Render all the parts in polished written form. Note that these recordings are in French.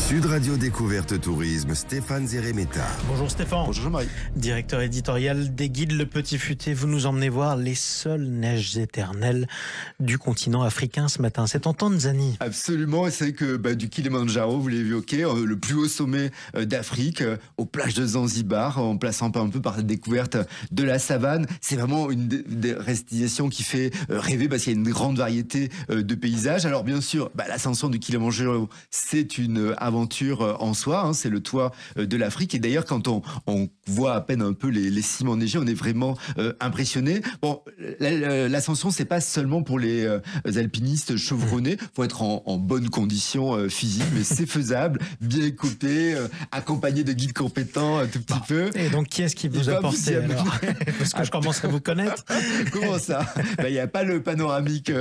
Sud Radio Découverte Tourisme, Stéphane Zeremeta. Bonjour Stéphane. Bonjour Jean-Marie. Directeur éditorial des Guides Le Petit Futé. Vous nous emmenez voir les seules neiges éternelles du continent africain ce matin. C'est en Tanzanie. Absolument, et c'est que du Kilimandjaro, vous l'évoquez, le plus haut sommet d'Afrique, aux plages de Zanzibar, en plaçant un peu par la découverte de la savane. C'est vraiment une destination qui fait rêver parce qu'il y a une grande variété de paysages. Alors bien sûr, l'ascension du Kilimandjaro, c'est une aventure en soi, hein, c'est le toit de l'Afrique. Et d'ailleurs, quand on voit à peine un peu les cimes enneigées, on est vraiment impressionné. Bon, l'ascension, c'est pas seulement pour les alpinistes chevronnés. Faut être en bonne condition physique, mais c'est faisable, bien écouté, accompagné de guides compétents un tout petit peu. Et donc, qui est-ce qui vous a porté alors? Parce que je commence à vous connaître. Comment ça? Il n'y a pas le panoramique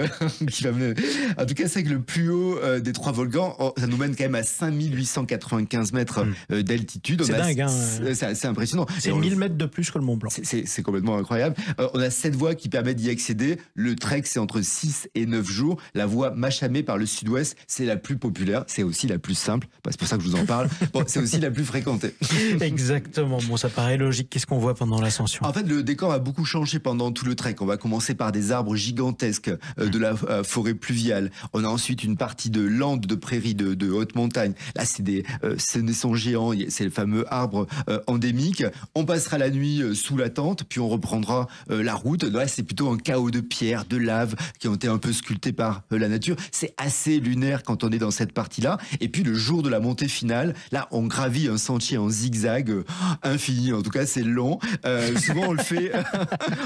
qui va mener. En tout cas, c'est que le plus haut des trois volcans, ça nous mène quand même à 5895 mètres d'altitude. C'est dingue, hein. C'est assez impressionnant. C'est 1000 mètres de plus que le Mont Blanc. C'est complètement incroyable. On a 7 voies qui permettent d'y accéder. Le trek, c'est entre 6 et 9 jours. La voie Machamé par le sud-ouest, c'est la plus populaire. C'est aussi la plus simple. C'est pour ça que je vous en parle. Bon, c'est aussi la plus fréquentée. Exactement. Bon, ça paraît logique. Qu'est-ce qu'on voit pendant l'ascension? En fait, le décor a beaucoup changé pendant tout le trek. On va commencer par des arbres gigantesques de la forêt pluviale. On a ensuite une partie de landes, de prairies, de haute montagne. Là, c'est des sénessons géants. C'est le fameux arbre endémique. On passera la nuit sous la tente, puis on reprendra la route. Là, c'est plutôt un chaos de pierres, de lave qui ont été un peu sculptés par la nature. C'est assez lunaire quand on est dans cette partie-là. Et puis, le jour de la montée finale, là, on gravit un sentier en zigzag infini. En tout cas, c'est long. Souvent,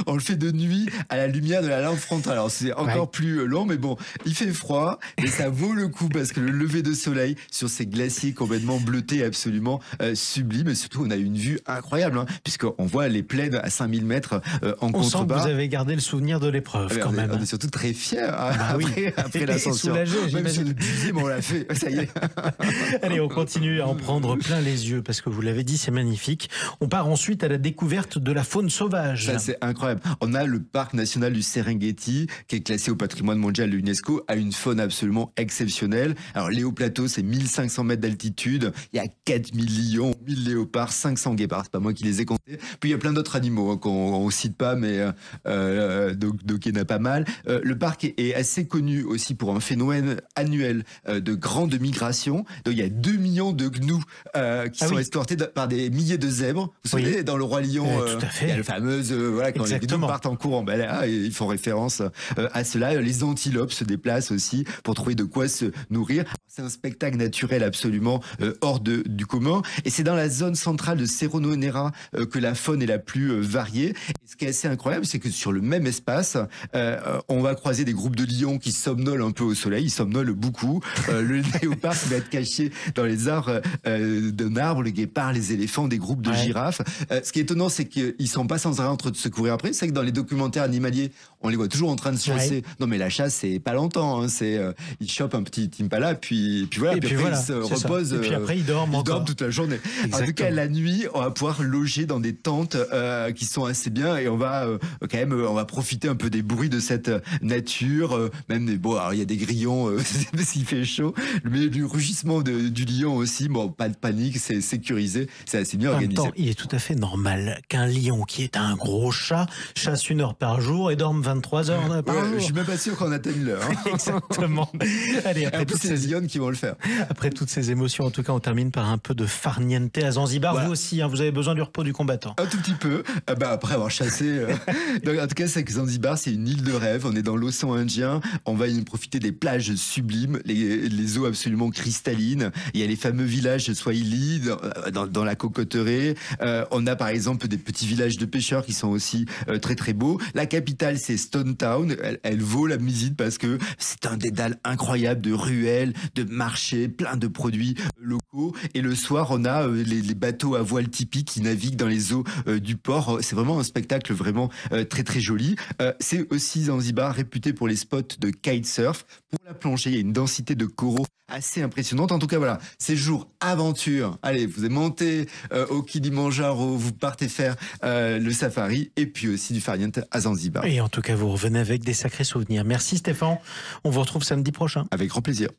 on le fait de nuit à la lumière de la lampe frontale. Alors, c'est encore plus long, mais bon, il fait froid, mais ça vaut le coup parce que le lever de soleil sur ces glaciers complètement bleutés, absolument sublime. Et surtout, on a une vue incroyable, hein, puisqu'on voit les plaines à 5000 mètres en contrebas. On sent que vous avez gardé le souvenir de l'épreuve, quand même. On est surtout très fiers après l'ascension. Soulagé, même si j'imagine. le deuxième, on l'a fait. Ça y est. Allez, on continue à en prendre plein les yeux, parce que vous l'avez dit, c'est magnifique. On part ensuite à la découverte de la faune sauvage. Ça, c'est incroyable. On a le parc national du Serengeti, qui est classé au patrimoine mondial de l'UNESCO, a une faune absolument exceptionnelle. Alors, les hauts plateaux, c'est 1500 mètres d'altitude. Il y a 4 millions, 1000 léopards, 500 guépards. C'est pas moi qui les ai comptés. Puis, il y a plein d'autres animaux qu'on ne cite pas, mais donc il y en a pas mal. Le parc est assez connu aussi pour un phénomène annuel de grande migration. Donc, il y a 2 millions de gnous qui sont escortés par des milliers de zèbres. Vous savez, dans le Roi Lion, tout à fait. il y a le fameux, quand les gnous partent en courant, là, ils font référence à cela. Les antilopes se déplacent aussi pour trouver de quoi se nourrir. C'est un spectacle naturel absolument hors du commun. Et c'est dans la zone centrale de Cerro Nera que la faune est la plus variée. Et ce qui est assez incroyable, c'est que sur le même espace, on va croiser des groupes de lions qui somnolent un peu au soleil. Ils somnolent beaucoup. Le léopard qui va être caché dans les arbres d'un arbre, le guépard, les éléphants, des groupes de girafes. Ce qui est étonnant, c'est qu'ils sont pas sans arrêt en train de se courir après. C'est que dans les documentaires animaliers, on les voit toujours en train de se chasser. Non, mais la chasse, c'est pas longtemps. Hein. Ils chopent un petit impala, puis voilà. Puis après, ils se reposent. Et puis après, ils dorment encore. Ils dorment toute la journée. Exactement. En tout cas, la nuit, on va pouvoir loger dans des tentes qui sont assez bien, et on va on va profiter un peu des bruits de cette nature. Alors il y a des grillons s'il fait chaud, mais du rugissement du lion aussi. Bon, pas de panique, c'est sécurisé, c'est assez bien organisé. En même temps, il est tout à fait normal qu'un lion qui est un gros chat chasse 1 heure par jour et dorme 23 heures par jour. Je suis même pas sûr qu'on atteigne l'heure. Hein. Exactement. Allez, après toutes ces lionnes qui vont le faire. Après toutes ces émotions, en tout cas, on termine par un peu de farniente à Zanzibar. Voilà. Vous aussi, hein, vous avez besoin du repos du combattant. Un tout petit peu. Après avoir chassé. Donc, en tout cas, c'est que Zanzibar, c'est une île de rêve. On est dans l'océan Indien. On va y profiter des plages sublimes, les eaux absolument cristallines. Il y a les fameux villages Swahili dans la cocoterie. On a par exemple des petits villages de pêcheurs qui sont aussi très très beaux. La capitale, c'est Stone Town. Elle vaut la visite parce que c'est un dédale incroyable de ruelles, de marchés, plein de produits locaux. Et le soir, on a les bateaux à voile typiques qui naviguent dans les eaux du port. C'est vraiment un spectacle vraiment très très joli. C'est aussi Zanzibar réputé pour les spots de kitesurf. Pour la plongée, il y a une densité de coraux assez impressionnante. En tout cas, voilà, séjour aventure. Allez, vous êtes monté au Kilimandjaro, vous partez faire le safari et puis aussi du farniente à Zanzibar. Et en tout cas, vous revenez avec des sacrés souvenirs. Merci Stéphane. On vous retrouve samedi prochain. Avec grand plaisir.